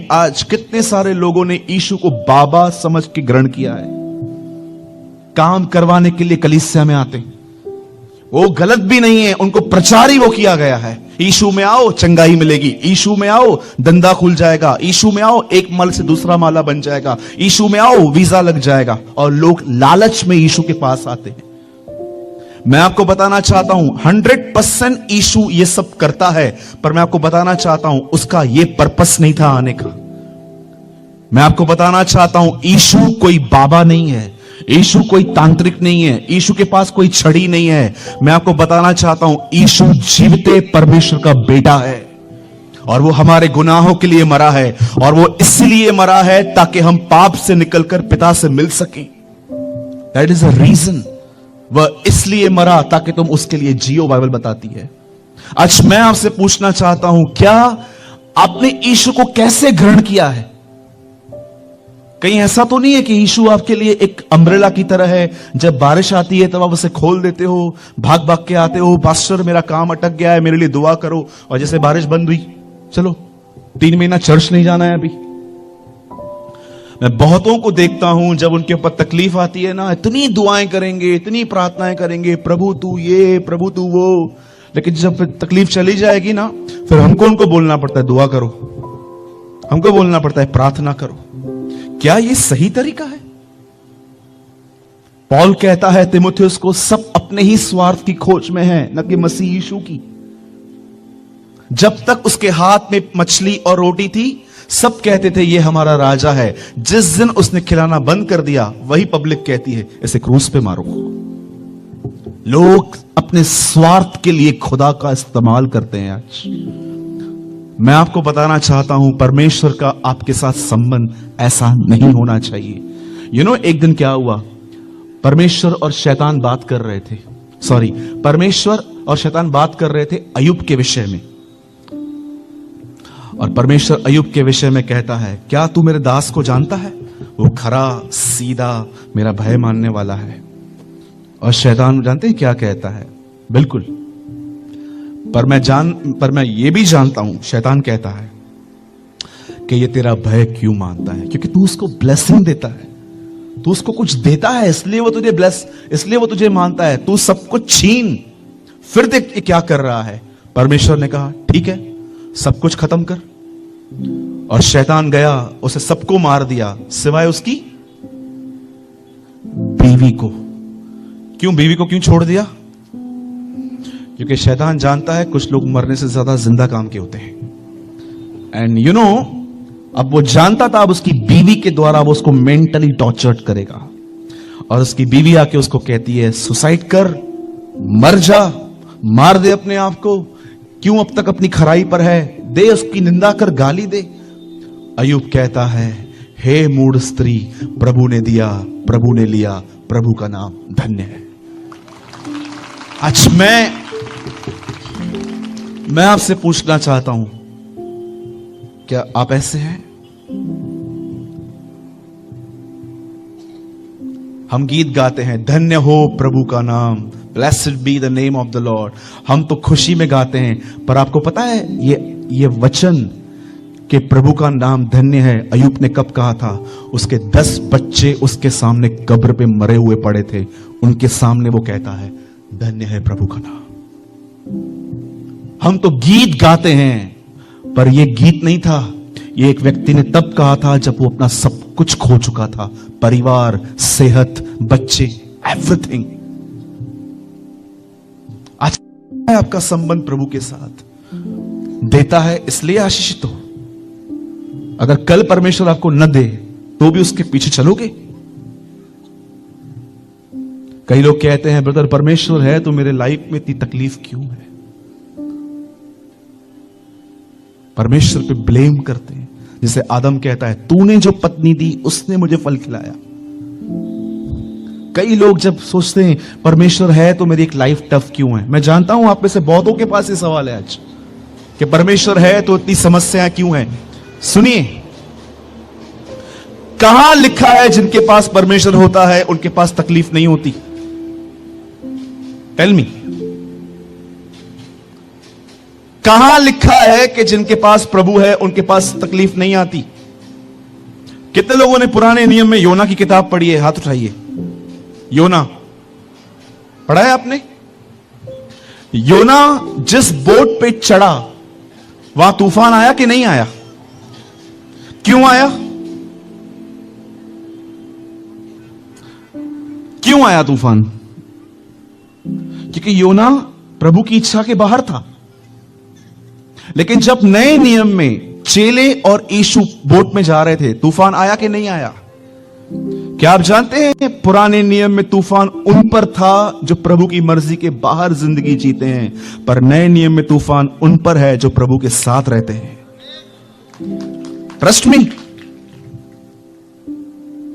में आज कितने सारे लोगों ने यीशु को बाबा समझ के ग्रहण किया है। काम करवाने के लिए कलीसिया में आते हैं, वो गलत भी नहीं है, उनको प्रचार ही वो किया गया है। यीशु में आओ चंगाई मिलेगी, यीशु में आओ धंधा खुल जाएगा, यीशु में आओ एक माल से दूसरा माला बन जाएगा, यीशु में आओ वीजा लग जाएगा। और लोग लालच में यीशु के पास आते हैं। मैं आपको बताना चाहता हूं 100% यीशु ये सब करता है, पर मैं आपको बताना चाहता हूं उसका ये पर्पस नहीं था आने का। मैं आपको बताना चाहता हूं यीशु कोई बाबा नहीं है, यीशु कोई तांत्रिक नहीं है, यीशु के पास कोई छड़ी नहीं है। मैं आपको बताना चाहता हूं यीशु जीवते परमेश्वर का बेटा है और वो हमारे गुनाहों के लिए मरा है, और वो इसलिए मरा है ताकि हम पाप से निकलकर पिता से मिल सकें। That is a reason. वह इसलिए मरा ताकि तुम उसके लिए जियो, बाइबल बताती है। आज मैं आपसे पूछना चाहता हूं, क्या आपने यीशु को कैसे ग्रहण किया है? कहीं ऐसा तो नहीं है कि यीशु आपके लिए एक अम्ब्रेला की तरह है, जब बारिश आती है तब आप उसे खोल देते हो, भाग भाग के आते हो, पास्टर मेरा काम अटक गया है, मेरे लिए दुआ करो, और जैसे बारिश बंद हुई चलो 3 महीना चर्च नहीं जाना है अभी। मैं बहुतों को देखता हूं जब उनके ऊपर तकलीफ आती है ना, इतनी दुआएं करेंगे, इतनी प्रार्थनाएं करेंगे, प्रभु तू ये, प्रभु तू वो, लेकिन जब फिर तकलीफ चली जाएगी ना, फिर हमको उनको बोलना पड़ता है दुआ करो, हमको बोलना पड़ता है प्रार्थना करो। क्या ये सही तरीका है? पौल कहता है तीमुथियुस को, सब अपने ही स्वार्थ की खोज में है, न कि मसीह यीशु की। जब तक उसके हाथ में मछली और रोटी थी, सब कहते थे ये हमारा राजा है। जिस दिन उसने खिलाना बंद कर दिया, वही पब्लिक कहती है इसे क्रूस पे मारो। लोग अपने स्वार्थ के लिए खुदा का इस्तेमाल करते हैं। आज मैं आपको बताना चाहता हूं, परमेश्वर का आपके साथ संबंध ऐसा नहीं होना चाहिए। एक दिन क्या हुआ, परमेश्वर और शैतान बात कर रहे थे, परमेश्वर और शैतान बात कर रहे थे अय्यूब के विषय में। और परमेश्वर अय्यूब के विषय में कहता है, क्या तू मेरे दास को जानता है? वो खरा सीधा मेरा भय मानने वाला है। और शैतान जानते हैं क्या कहता है? बिल्कुल, पर मैं ये भी जानता हूं, शैतान कहता है कि ये तेरा भय क्यों मानता है? क्योंकि तू उसको ब्लेसिंग देता है, तू उसको कुछ देता है, इसलिए वो तुझे मानता है। तू सब कुछ छीन, फिर देख क्या कर रहा है। परमेश्वर ने कहा ठीक है, सब कुछ खत्म कर। और शैतान गया, उसे सबको मार दिया सिवाय उसकी बीवी को। क्यों बीवी को क्यों छोड़ दिया? क्योंकि शैतान जानता है कुछ लोग मरने से ज्यादा जिंदा काम के होते हैं। एंड अब वो जानता था, अब उसकी बीवी के द्वारा वो उसको मेंटली टॉर्चर्ड करेगा। और उसकी बीवी आके उसको कहती है सुसाइड कर, मर जा, मार दे अपने आप को, क्यों अब तक अपनी खराई पर है, दे उसकी निंदा कर, गाली दे। अय्यूब कहता है, हे मूढ़ स्त्री, प्रभु ने दिया, प्रभु ने लिया, प्रभु का नाम धन्य है। आज मैं आपसे पूछना चाहता हूं, क्या आप ऐसे हैं? हम गीत गाते हैं, धन्य हो प्रभु का नाम, blessed be the name of the Lord. हम तो खुशी में गाते हैं, पर आपको पता है ये वचन कि प्रभु का नाम धन्य है, अय्यूब ने कब कहा था? उसके 10 बच्चे उसके सामने कब्र पे मरे हुए पड़े थे, उनके सामने वो कहता है धन्य है प्रभु का नाम। हम तो गीत गाते हैं, पर यह गीत नहीं था, ये एक व्यक्ति ने तब कहा था जब वो अपना सब कुछ खो चुका था, परिवार, सेहत, बच्चे, एवरीथिंग। आज आपका संबंध प्रभु के साथ देता है इसलिए आशीषित हो। अगर कल परमेश्वर आपको न दे तो भी उसके पीछे चलोगे? कई लोग कहते हैं ब्रदर परमेश्वर है तो मेरे लाइफ में इतनी तकलीफ क्यों है? परमेश्वर पे ब्लेम करते हैं। जैसे आदम कहता है तूने जो पत्नी दी उसने मुझे फल खिलाया। कई लोग जब सोचते हैं परमेश्वर है तो मेरी एक लाइफ टफ क्यों है। मैं जानता हूं आप में से बहुतों के पास ये सवाल है आज कि परमेश्वर है तो इतनी समस्याएं क्यों है। सुनिए, कहां लिखा है जिनके पास परमेश्वर होता है उनके पास तकलीफ नहीं होती? टेल मी, कहां लिखा है कि जिनके पास प्रभु है उनके पास तकलीफ नहीं आती? कितने लोगों ने पुराने नियम में योना की किताब पढ़ी है? हाथ उठाइए। योना पढ़ा है आपने? योना जिस बोट पे चढ़ा वहां तूफान आया कि नहीं आया? क्यों आया? क्यों आया तूफान? क्योंकि योना प्रभु की इच्छा के बाहर था। लेकिन जब नए नियम में चेले और यीशु बोट में जा रहे थे, तूफान आया कि नहीं आया? क्या आप जानते हैं पुराने नियम में तूफान उन पर था जो प्रभु की मर्जी के बाहर जिंदगी जीते हैं, पर नए नियम में तूफान उन पर है जो प्रभु के साथ रहते हैं। Trust me.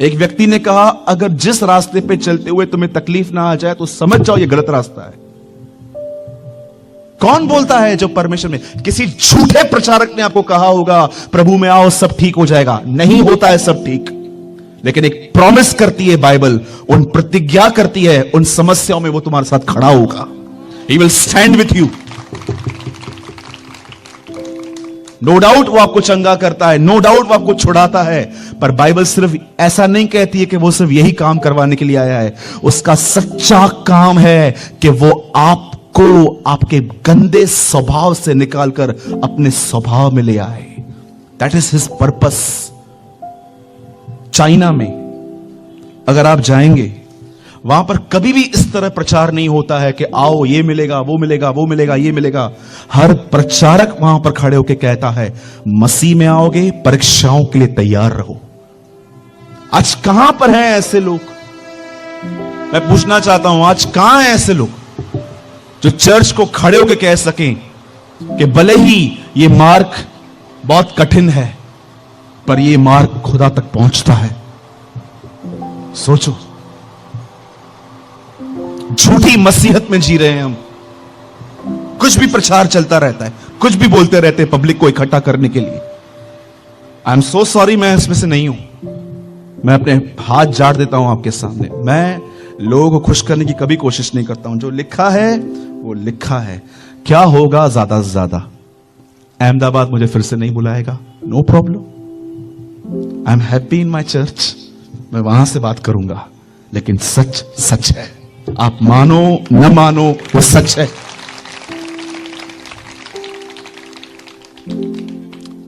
एक व्यक्ति ने कहा, अगर जिस रास्ते पे चलते हुए तुम्हें तकलीफ ना आ जाए तो समझ जाओ ये गलत रास्ता है। कौन बोलता है? जो परमेश्वर में किसी झूठे प्रचारक ने आपको कहा होगा प्रभु में आओ सब ठीक हो जाएगा। नहीं होता है सब ठीक, लेकिन एक प्रॉमिस करती है बाइबल, उन प्रतिज्ञा करती है, उन समस्याओं में वो तुम्हारे साथ खड़ा होगा। He will stand with you. No doubt वो आपको चंगा करता है, नो डाउट वो आपको छुड़ाता है, पर बाइबल सिर्फ ऐसा नहीं कहती है कि वो सिर्फ यही काम करवाने के लिए आया है। उसका सच्चा काम है कि वो आपको आपके गंदे स्वभाव से निकालकर अपने स्वभाव में ले आए। That is his purpose. China में अगर आप जाएंगे, वहां पर कभी भी इस तरह प्रचार नहीं होता है कि आओ ये मिलेगा, वो मिलेगा, वो मिलेगा, ये मिलेगा। हर प्रचारक वहां पर खड़े होकर कहता है, मसीह में आओगे, परीक्षाओं के लिए तैयार रहो। आज कहां पर हैं ऐसे लोग? मैं पूछना चाहता हूं, आज कहां हैं ऐसे लोग जो चर्च को खड़े होकर कह सकें कि भले ही ये मार्ग बहुत कठिन है, पर ये मार्ग खुदा तक पहुंचता है। सोचो, झूठी मसीहत में जी रहे हैं हम। कुछ भी प्रचार चलता रहता है, कुछ भी बोलते रहते हैं पब्लिक को इकट्ठा करने के लिए। आई एम सो सॉरी, मैं इसमें से नहीं हूं। मैं अपने हाथ जाड़ देता हूं आपके सामने। मैं लोगों को खुश करने की कभी कोशिश नहीं करता हूं। जो लिखा है वो लिखा है। क्या होगा? ज्यादा से ज्यादा अहमदाबाद मुझे फिर से नहीं बुलाएगा, no problem. I am happy in my church. मैं वहां से बात करूंगा, लेकिन सच सच है। आप मानो न मानो, वो सच है।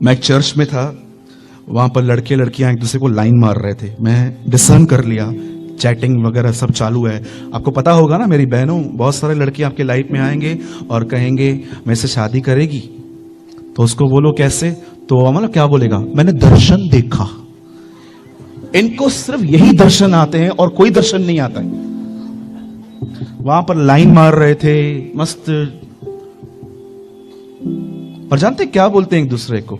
मैं एक चर्च में था, वहां पर लड़के लड़कियां एक दूसरे को लाइन मार रहे थे। मैं डिसर्न कर लिया, चैटिंग वगैरह सब चालू है। आपको पता होगा ना मेरी बहनों, बहुत सारे लड़के आपके लाइफ में आएंगे और कहेंगे मेरे से शादी करेगी, तो उसको बोलो कैसे? तो मतलब क्या बोलेगा? मैंने दर्शन देखा। इनको सिर्फ यही दर्शन आते हैं और कोई दर्शन नहीं आता है। वहां पर लाइन मार रहे थे मस्त, और जानते क्या बोलते हैं एक दूसरे को?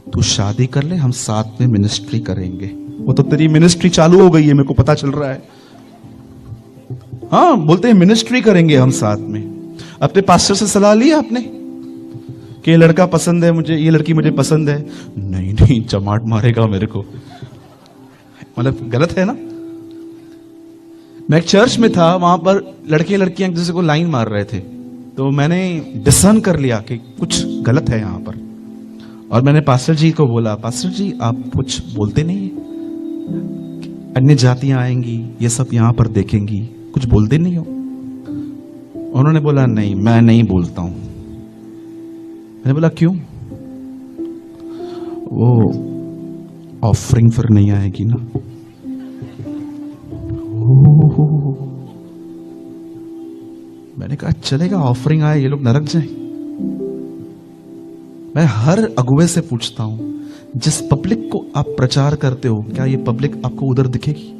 तू शादी कर ले, हम साथ में मिनिस्ट्री करेंगे। वो तो तेरी मिनिस्ट्री चालू हो गई है, मेरे को पता चल रहा है। हाँ, बोलते हैं मिनिस्ट्री करेंगे हम साथ में। अपने पास्टर से सलाह ली आपने कि ये लड़का पसंद है मुझे, ये लड़की मुझे पसंद है? नहीं नहीं, चमाट मारेगा मेरे को। मतलब गलत है ना? मैं एक चर्च में था, वहां पर लड़के लड़कियां एक दूसरे को लाइन मार रहे थे, तो मैंने डिसर्न कर लिया कि कुछ गलत है यहां पर। और मैंने पास्टर जी को बोला, पास्टर जी आप कुछ बोलते नहीं, अन्य जातियां आएंगी, ये सब यहां पर देखेंगी, कुछ बोलते नहीं हो? उन्होंने बोला नहीं, मैं नहीं बोलता हूं। मैंने बोला क्यों? वो ऑफरिंग फिर नहीं आएगी ना। मैंने कहा चलेगा, ऑफरिंग आए, ये लोग नरक जाए। मैं हर अगुवे से पूछता हूं, जिस पब्लिक को आप प्रचार करते हो, क्या ये पब्लिक आपको उधर दिखेगी?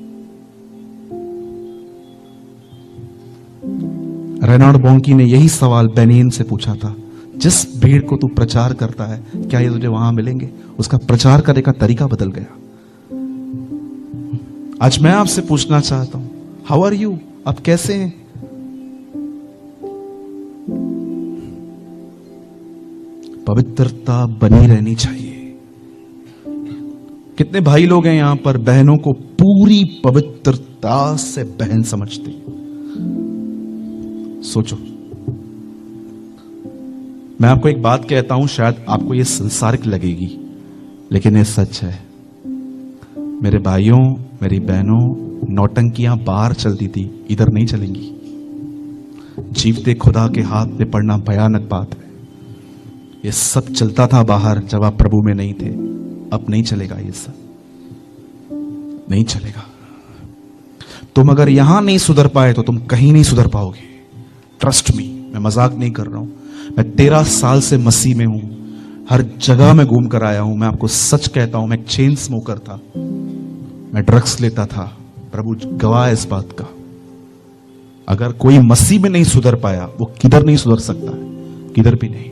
रेनाल्ड बॉन्की ने यही सवाल बेनियन से पूछा था, जिस भीड़ को तू प्रचार करता है, क्या ये तुझे वहां मिलेंगे? उसका प्रचार करने का तरीका बदल गया। आज मैं आपसे पूछना चाहता हूं, हाउ आर यू? आप कैसे हैं? पवित्रता बनी रहनी चाहिए। कितने भाई लोग हैं यहां पर बहनों को पूरी पवित्रता से बहन समझते? सोचो, मैं आपको एक बात कहता हूं, शायद आपको यह संसारिक लगेगी, लेकिन यह सच है। मेरे भाइयों, मेरी बहनों, नौटंकियां बाहर चलती थी, इधर नहीं चलेंगी। जीवते खुदा के हाथ में पड़ना भयानक बात है। ये सब चलता था बाहर जब आप प्रभु में नहीं थे। अब नहीं चलेगा, ये सब नहीं चलेगा। तुम अगर यहां नहीं सुधर पाए तो तुम कहीं नहीं सुधर पाओगे। ट्रस्ट मी, मैं मजाक नहीं कर रहा हूं। मैं 13 साल से मसीह में हूं, हर जगह में घूम कर आया हूं। मैं आपको सच कहता हूं, मैं एक चेन स्मोकर था, मैं ड्रग्स लेता था। प्रभु गवाह है इस बात का। अगर कोई मसीह में नहीं सुधर पाया, वो किधर नहीं सुधर सकता है, किधर भी नहीं।